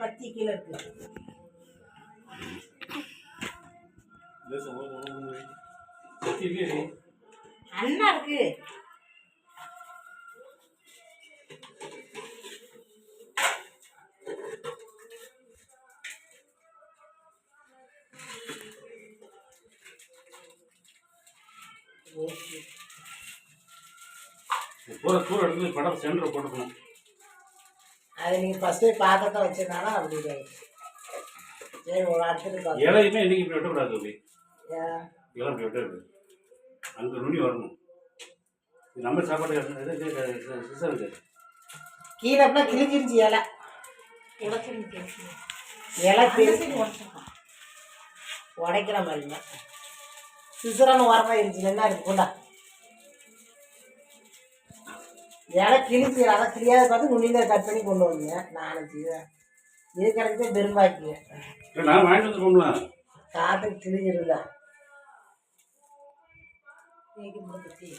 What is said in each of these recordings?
பத்தி கீழே இருக்கு. அண்ணா இருக்கு. படம் சென்டர் போட்டுக்கணும். அது நீங்கள் ஃபஸ்ட்டு பார்க்கறத வச்சதுனால அப்படி சரி ஒரு அடுத்தது இலையுமே இன்னைக்கு இப்படி வெட்டக்கூடாது. அப்படி இலை இப்படி வெட்டக்கூடாது. அங்கே நுனி வரணும். நம்ம சாப்பாடு சிசருக்கு கீழே அப்படின்னா கிழிஞ்சிருச்சு இலை. இலை பெருசு உடைக்கிற மாதிரி சிசரான ஓரமாக இருந்துச்சு. என்ன இருக்கு கொண்டா இலை கிழிச்சு அதை கிளியாத பார்த்து நுனியில் கட் பண்ணி கொண்டு வந்தீங்க. நாளைக்கு இது கிடைச்சா பெரும்பாக்கிங்க. நான் வாங்கிட்டு வந்து கொண்டுவேன். காற்றுக்கு கிழிஞ்சிருந்தா முடிச்சு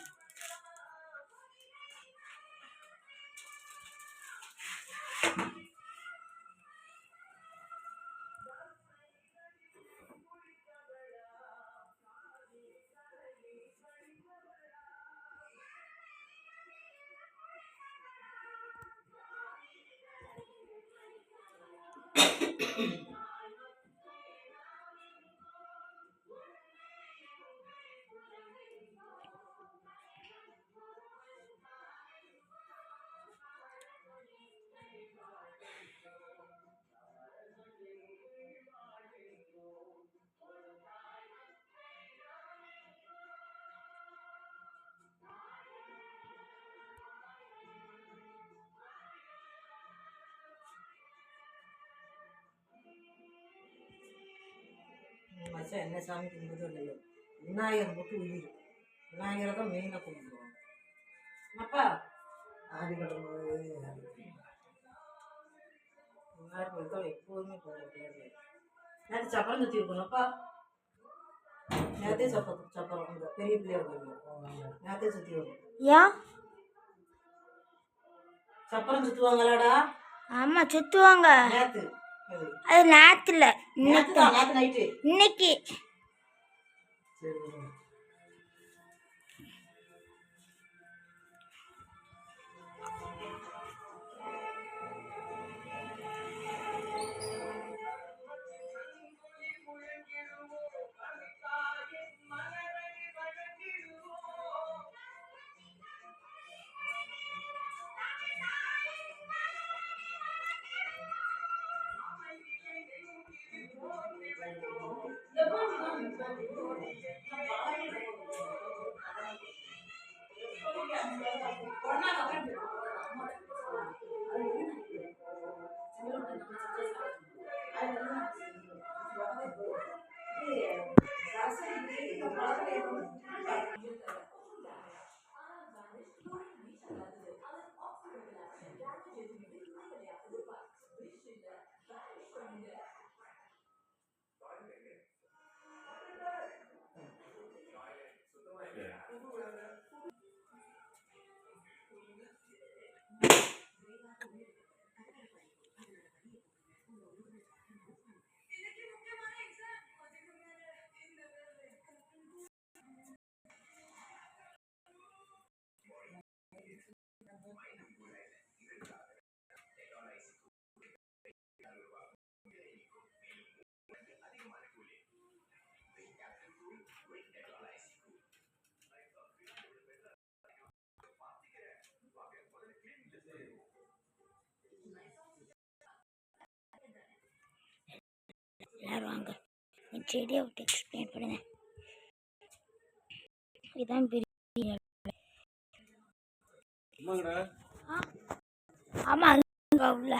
மச்சா என்ன சாமி கும்பிடுதோ இல்லையோ விநாயகர் மட்டும் உயிர். விநாயகரை தான் மெயினாக கும்பிடுவோம். அப்பா ஆதிக்கட்டும் விநாயகர் தான் எப்போதுமே கும்பிடுறது. நேற்று சப்பரம் சுற்றி இருக்கணும்ப்பா. நேரத்தையும் சப்பரம் அங்கே பெரிய பிள்ளையார் கோயில் நேரத்தையும் சுற்றி வரும். ஏன் சப்பரம் சுற்றுவாங்களாடா? ஆமாம் சுற்றுவாங்க. நேற்று அது நேரத்தில் நேற்று நைட்டு இன்னைக்கு சரி எல்லாரும் வாங்க செடியை விட்டு எக்ஸ்பிளைன் பண்ணுங்க. இதுதான் பிரியாணி. ஆமாம் உள்ள